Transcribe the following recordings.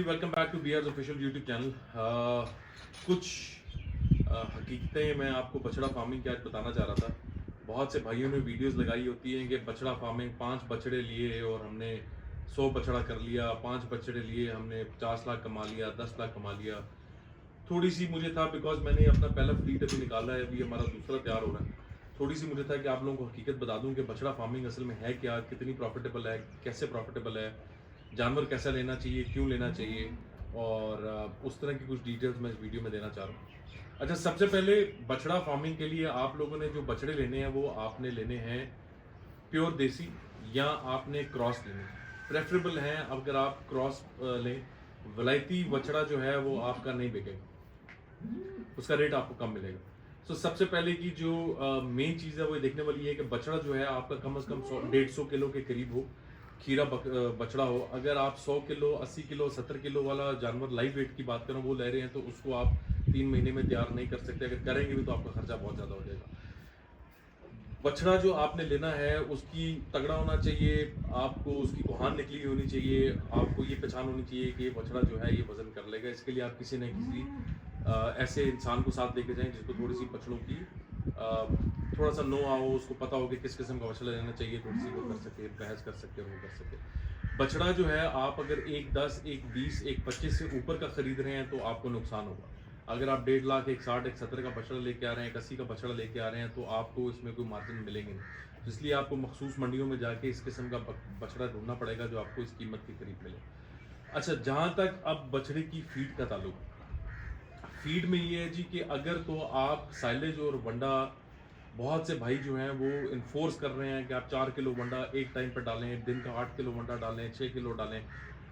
Welcome back to BR's official YouTube channel. कुछ हकीकतें मैं आपको बछड़ा फार्मिंग की आज बताना चाह रहा था। बहुत से भाइयों ने वीडियोस लगाई होती हैं कि बछड़ा फार्मिंग 5 बछड़े लिए और हमने 100 बछड़ा कर लिया, 5 बछड़े लिए हमने 50 लाख कमा लिया, 10 लाख कमा लिया। थोड़ी सी मुझे था, बिकॉज मैंने अपना पहला फ्लीट अभी निकाला है, अभी हमारा दूसरा तैयार हो रहा है। थोड़ी सी मुझे था कि आप लोगों को हकीकत बता दूं कि बछड़ा फार्मिंग असल में है क्या, कितनी प्रॉफिटेबल है, कैसे प्रॉफिटेबल है, जानवर कैसा लेना चाहिए, क्यों लेना चाहिए, और उस तरह की कुछ डिटेल्स मैं इस वीडियो में देना चाह रहा हूँ। अच्छा, सबसे पहले बछड़ा फार्मिंग के लिए आप लोगों ने जो बछड़े लेने हैं वो आपने लेने हैं प्योर देसी, या आपने क्रॉस लेने। प्रेफरेबल है अगर आप क्रॉस लें। वलायती बछड़ा जो है वो आपका नहीं बिकेगा, उसका रेट आपको कम मिलेगा। सो सबसे पहले की जो मेन चीज़ है वो देखने वाली है कि बछड़ा जो है आपका कम से कम 100-150 किलो के करीब हो, खीरा बछड़ा हो। अगर आप 100 किलो, 80 किलो, 70 किलो वाला जानवर लाइव वेट की बात करें वो ले रहे हैं तो उसको आप 3 महीने में तैयार नहीं कर सकते। अगर करेंगे भी तो आपका खर्चा बहुत ज़्यादा हो जाएगा। बछड़ा जो आपने लेना है उसकी तगड़ा होना चाहिए, आपको उसकी कोहान निकली होनी चाहिए, आपको ये पहचान होनी चाहिए कि ये बछड़ा जो है ये वजन कर लेगा। इसके लिए आप किसी न किसी ऐसे इंसान को साथ लेके जाएं जिसको थोड़ी सी बछड़ों की थोड़ा सा नो आओ, उसको पता हो कि किस किस्म का बछड़ा लेना चाहिए, थोड़ी सी वो कर सके, बहस कर सके और वो कर सके। बछड़ा जो है आप अगर 1,10, 1,20, 1,25 से ऊपर का खरीद रहे हैं तो आपको नुकसान होगा। अगर आप 1.5 लाख, 1,60, 1,70 का बछड़ा लेके आ रहे हैं, 1,80 का बछड़ा लेके आ रहे हैं तो आपको इसमें कोई मार्जिन मिलेंगे नहीं। तो इसलिए आपको मखसूस मंडियों में जाके इस किस्म का बछड़ा ढूंढना पड़ेगा जो आपको इस कीमत के करीब मिले। अच्छा, जहाँ तक अब बछड़े की फीड का ताल्लुक, फीड में ये है जी कि अगर तो आप साइलेज और वंडा, बहुत से भाई जो हैं वो इन्फोर्स कर रहे हैं कि आप 4 किलो वंडा एक टाइम पर डालें, दिन का 8 किलो वंडा डालें, 6 किलो डालें।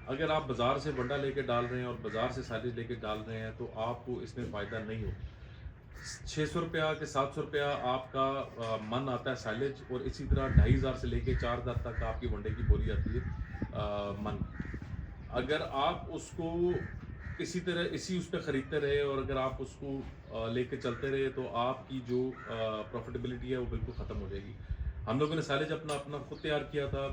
अगर आप बाज़ार से वंडा लेके डाल रहे हैं और बाज़ार से साइलेज लेके डाल रहे हैं तो आपको इसमें फ़ायदा नहीं हो। 600 रुपया के 700 रुपया आपका मन आता है साइलेज, और इसी तरह 2,500 से लेके 4,000 तक आपकी वनडे की बोली आती है मन। अगर आप उसको इसी तरह इसी उस पर ख़रीदते रहे और अगर आप उसको लेके चलते रहे तो आपकी जो प्रॉफिटेबिलिटी है वो बिल्कुल ख़त्म हो जाएगी। हम लोगों ने साइलेज अपना अपना खुद तैयार किया था।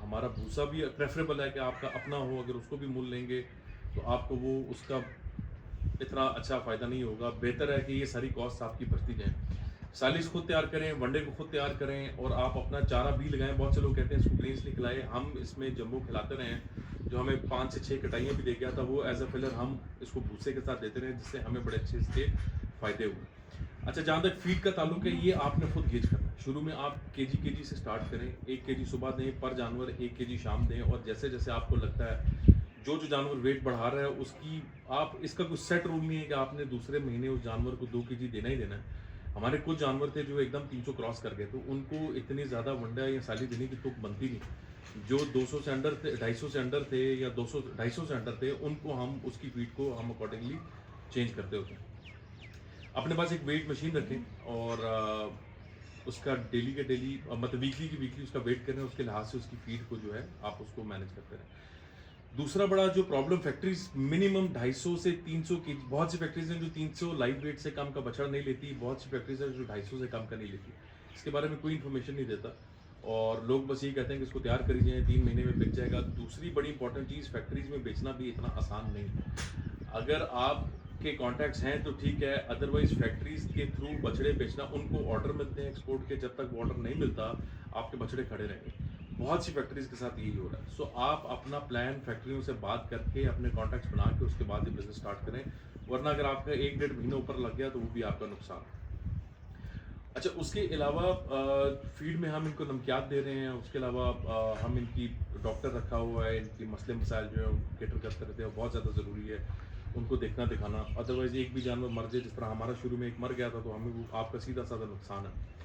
हमारा भूसा भी प्रेफरेबल है कि आपका अपना हो, अगर उसको भी मूल लेंगे तो आपको वो उसका इतना अच्छा फ़ायदा नहीं होगा। बेहतर है कि ये सारी कॉस्ट आपकी बचती जाए। साइलिज खुद तैयार करें, वनडे को खुद तैयार करें और आप अपना चारा भी लगाएं। बहुत से लोग कहते हैं इसको ग्रीन्स नहीं खिलाए, हम इसमें जम्बो खिलाते रहे हैं जो हमें 5 से 6 कटाइयाँ भी दे गया था, वो एज अ फिलर हम इसको भूसे के साथ देते रहे जिससे हमें बड़े अच्छे इसके फ़ायदे हुए। अच्छा, जहाँ तक फीड का ताल्लुक है ये आपने खुद गेज करना है। शुरू में आप केजी से स्टार्ट करें, 1 केजी सुबह दें पर जानवर, 1 केजी शाम दें, और जैसे जैसे आपको लगता है जो जानवर वेट बढ़ा रहा है उसकी, आप इसका कुछ सेट रूल नहीं है कि आपने दूसरे महीने उस जानवर को 2 केजी देना ही देना है। हमारे कुछ जानवर थे जो एकदम 300 क्रॉस कर गए तो उनको इतनी ज़्यादा वंडा या साली देने की तुक बनती नहीं। जो 200 से अंडर थे, 250 से अंडर थे, या 200 250 से अंडर थे, उनको हम उसकी फीड को हम अकॉर्डिंगली चेंज करते होते हैं। अपने पास एक वेट मशीन रखें और उसका डेली के डेली, मतलब वीकली की वीकली उसका वेट करें, उसके लिहाज से उसकी फीड को जो है आप उसको मैनेज करते रहें। दूसरा बड़ा जो प्रॉब्लम, फैक्ट्रीज मिनिमम 250 से 300 की, बहुत सी फैक्ट्रीज हैं जो 300 लाइव वेट से कम का बछड़ा नहीं लेती, बहुत सी फैक्ट्रीज हैं जो 250 से कम का नहीं लेती। इसके बारे में कोई इन्फॉर्मेशन नहीं देता और लोग बस यही कहते हैं कि इसको तैयार करी जाए, 3 महीने में बिक जाएगा। दूसरी बड़ी इंपॉर्टेंट चीज़, फैक्ट्रीज में बेचना भी इतना आसान नहीं है। अगर आपके कॉन्टैक्ट्स हैं तो ठीक है, अदरवाइज फैक्ट्रीज के थ्रू बछड़े बेचना, उनको ऑर्डर मिलते हैं एक्सपोर्ट के, जब तक वो ऑर्डर नहीं मिलता आपके बछड़े खड़े रहेंगे। बहुत सी फैक्ट्रीज के साथ यही हो रहा है। सो आप अपना प्लान फैक्ट्रियों से बात करके, अपने कॉन्टैक्ट्स बना के उसके बाद ही बिजनेस स्टार्ट करें, वरना अगर आपका 1-1.5 महीने ऊपर लग गया तो वो भी आपका नुकसान है। अच्छा, उसके अलावा फील्ड में हम इनको नमकियात दे रहे हैं, उसके अलावा हम इनकी डॉक्टर रखा हुआ है, इनकी मसले मसाइल जो है केटर करते रहते हैं, बहुत ज़्यादा ज़रूरी है उनको देखना दिखाना। अदरवाइज़ एक भी जानवर मर जाए, जिस तरह हमारा शुरू में एक मर गया था, तो हमें वो आपका सीधा साधा नुकसान है।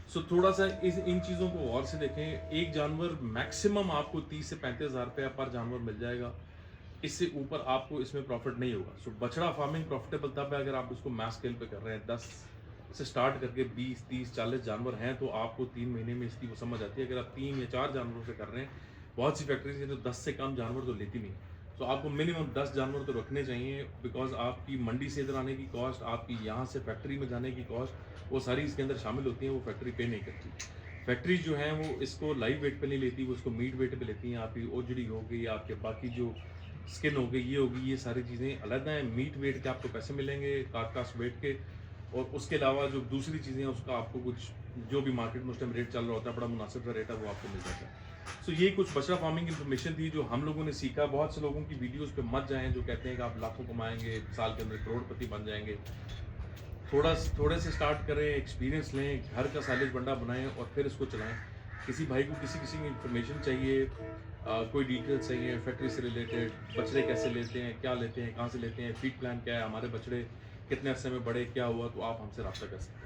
सो थोड़ा सा इन चीज़ों को और से देखें। एक जानवर मैक्सिमम आपको 30 से 35 हज़ार रुपया पर जानवर मिल जाएगा, इससे ऊपर आपको इसमें प्रॉफिट नहीं होगा। सो बछड़ा फार्मिंग प्रॉफिटेबल तब है अगर आप इसको मैस स्केल पे कर रहे हैं। 10 से स्टार्ट करके 20, 30, 40 जानवर हैं तो आपको 3 महीने में इसकी वो समझ आती है। अगर आप 3 या 4 जानवरों से कर रहे हैं, बहुत सी फैक्ट्रीज हैं जो 10 से कम जानवर तो लेती नहीं। तो आपको मिनिमम 10 जानवर तो रखने चाहिए, बिकॉज आपकी मंडी से इधर आने की कॉस्ट, आपकी यहाँ से फैक्ट्री में जाने की कॉस्ट, वो सारी इसके अंदर शामिल होती हैं, वो फैक्ट्री पे नहीं करती। फैक्ट्रीज जो हैं वो इसको लाइव वेट पे नहीं लेती, वो इसको मीट वेट पे लेती हैं। आपकी ओजड़ी हो गई, आपके बाकी जो स्किन हो गई, ये होगी, ये सारी चीज़ें अलग हैं। मीट वेट के आपको पैसे मिलेंगे, कार्कास वेट के, और उसके अलावा जो दूसरी चीज़ें हैं उसका आपको कुछ जो भी मार्केट में उस टाइम रेट चल रहा होता है, बड़ा मुनासिब सा रेट है, वो आपको मिल जाता है। सो ये कुछ बछड़ा फार्मिंग इन्फॉर्मेशन थी जो हम लोगों ने सीखा। बहुत से लोगों की वीडियोस पे मत जाएं जो कहते हैं कि आप लाखों कमाएंगे, साल के अंदर करोड़पति बन जाएंगे। थोड़े से स्टार्ट करें, एक्सपीरियंस लें, घर का साइलेज बंडा बनाएं और फिर इसको चलाएं। किसी भाई को किसी की इन्फॉर्मेशन चाहिए, कोई डिटेल्स चाहिए फैक्ट्री से रिलेटेड, बछड़े कैसे लेते हैं, क्या लेते हैं, कहाँ से लेते हैं, फीड प्लान क्या है, हमारे बछड़े कितने अरसे में बड़े, क्या हुआ, तो आप हमसे रब्ता कर सकते हैं।